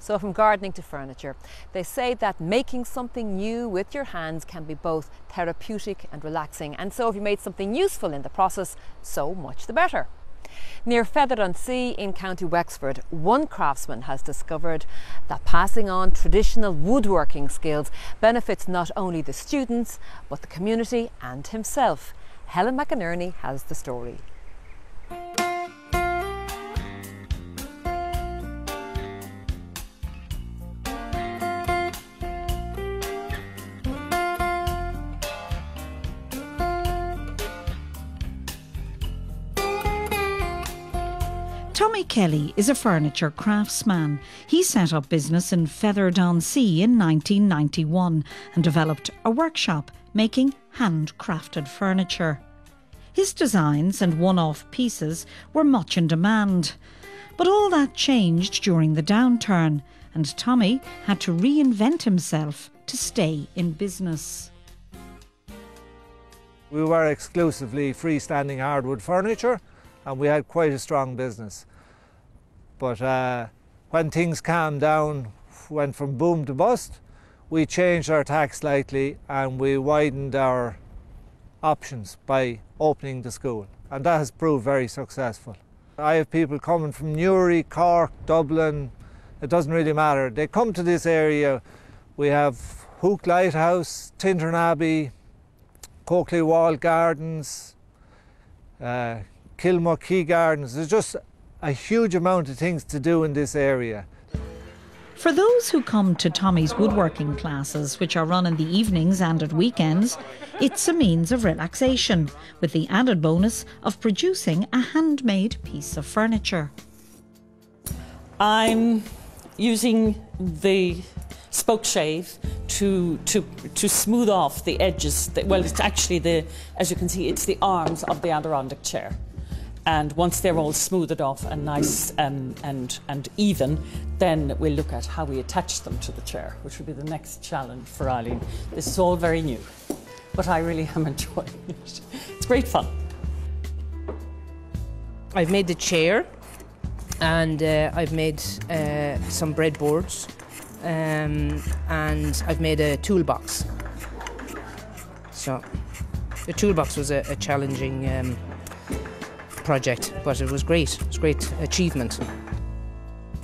So from gardening to furniture, they say that making something new with your hands can be both therapeutic and relaxing. And so if you made something useful in the process, so much the better. Near Feather-on-Sea in County Wexford, one craftsman has discovered that passing on traditional woodworking skills benefits not only the students, but the community and himself. Helen McInerney has the story. Tommy Kelly is a furniture craftsman. He set up business in Feather-on-Sea in 1991 and developed a workshop making handcrafted furniture. His designs and one-off pieces were much in demand. But all that changed during the downturn, and Tommy had to reinvent himself to stay in business. We were exclusively freestanding hardwood furniture, and we had quite a strong business. But when things calmed down, went from boom to bust, we changed our tack slightly and we widened our options by opening the school. And that has proved very successful. I have people coming from Newry, Cork, Dublin, it doesn't really matter. They come to this area. We have Hook Lighthouse, Tintern Abbey, Coakley Wall Gardens, Kilmuck Key Gardens. There's just a huge amount of things to do in this area. For those who come to Tommy's woodworking classes, which are run in the evenings and at weekends, it's a means of relaxation, with the added bonus of producing a handmade piece of furniture. I'm using the spoke shave to smooth off the edges. Well, it's actually as you can see, it's the arms of the Adirondack chair. And once they're all smoothed off and nice and even, then we'll look at how we attach them to the chair, which will be the next challenge for EILEEN. This is all very new, but I really am enjoying it. It's great fun. I've made the chair, and I've made some breadboards, and I've made a toolbox. So the toolbox was a challenging project, but it was great. It was a great achievement.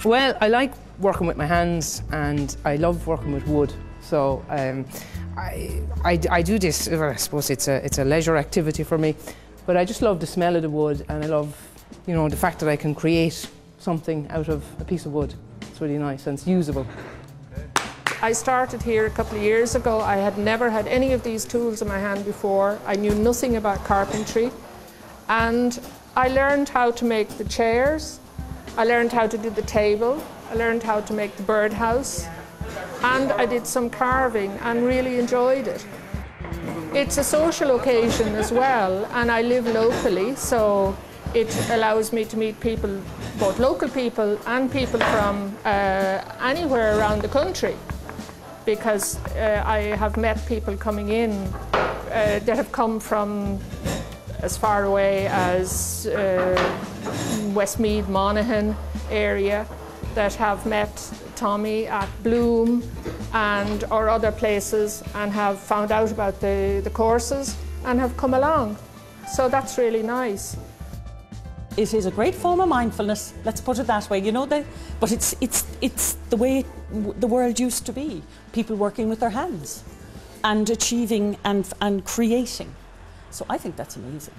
Well, I like working with my hands and I love working with wood. So I do this, well, I suppose it's a leisure activity for me, but I just love the smell of the wood, and I love, you know, the fact that I can create something out of a piece of wood. It's really nice and it's usable. I started here a couple of years ago. I had never had any of these tools in my hand before. I knew nothing about carpentry, and I learned how to make the chairs, I learned how to do the table, I learned how to make the birdhouse, and I did some carving and really enjoyed it. It's a social occasion as well, and I live locally, so it allows me to meet people, both local people and people from anywhere around the country, because I have met people coming in that have come from as far away as Westmeath, Monaghan area, that have met Tommy at Bloom or other places and have found out about the courses and have come along. So that's really nice. It is a great form of mindfulness, let's put it that way, you know, but it's the way the world used to be. People working with their hands and achieving and creating. So I think that's amazing.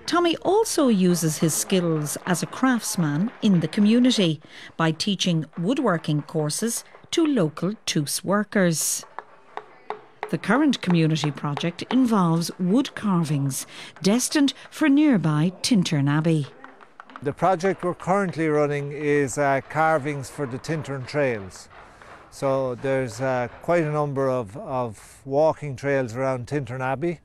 Tommy also uses his skills as a craftsman in the community by teaching woodworking courses to local TUS workers. The current community project involves wood carvings destined for nearby Tintern Abbey. The project we're currently running is carvings for the Tintern trails. So there's quite a number of walking trails around Tintern Abbey,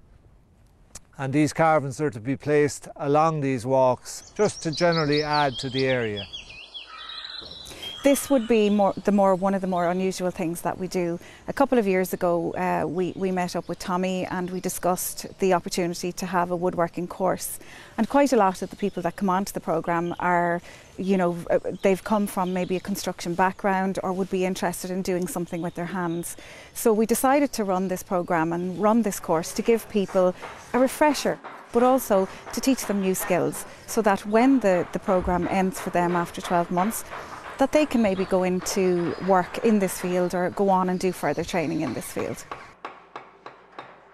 and these carvings are to be placed along these walks just to generally add to the area. This would be one of the more unusual things that we do. A couple of years ago we met up with Tommy and we discussed the opportunity to have a woodworking course, and quite a lot of the people that come onto the programme are you know, they've come from maybe a construction background or would be interested in doing something with their hands. So we decided to run this programme and run this course to give people a refresher, but also to teach them new skills, so that when the programme ends for them after 12 months, that they can maybe go into work in this field or go on and do further training in this field.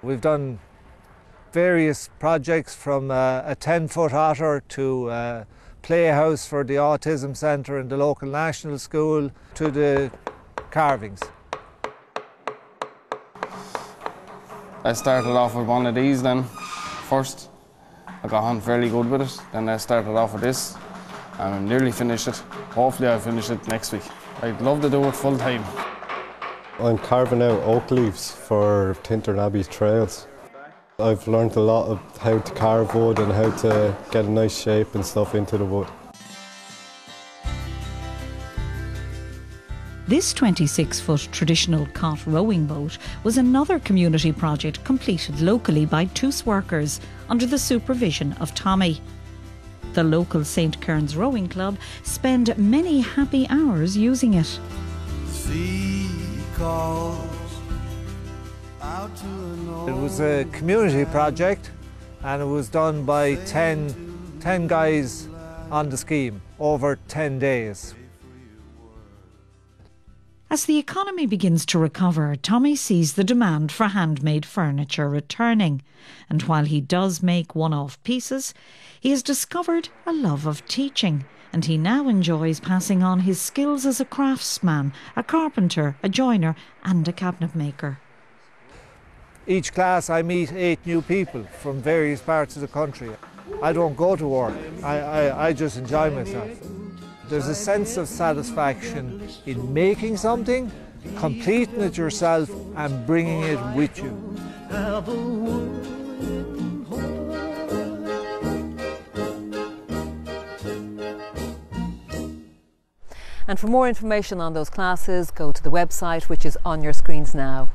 We've done various projects, from a 10-foot otter to a playhouse for the autism centre in the local national school to the carvings. I started off with one of these then first. I got on fairly good with it. Then I started off with this and I'm nearly finished it. Hopefully I'll finish it next week. I'd love to do it full time. I'm carving out oak leaves for Tintern Abbey trails. I've learned a lot of how to carve wood and how to get a nice shape and stuff into the wood. This 26-foot traditional cot rowing boat was another community project completed locally by Toos workers under the supervision of Tommy. The local St Cairns Rowing Club spend many happy hours using it. It was a community project and it was done by 10 guys on the scheme over 10 days. As the economy begins to recover, Tommy sees the demand for handmade furniture returning. And while he does make one-off pieces, he has discovered a love of teaching, and he now enjoys passing on his skills as a craftsman, a carpenter, a joiner and a cabinet maker. Each class I meet 8 new people from various parts of the country. I don't go to work, I just enjoy myself. There's a sense of satisfaction in making something, completing it yourself and bringing it with you. And for more information on those classes, go to the website, which is on your screens now.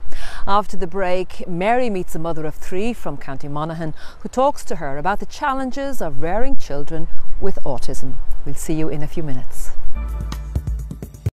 After the break, Mary meets a mother of 3 from County Monaghan who talks to her about the challenges of rearing children with autism. We'll see you in a few minutes.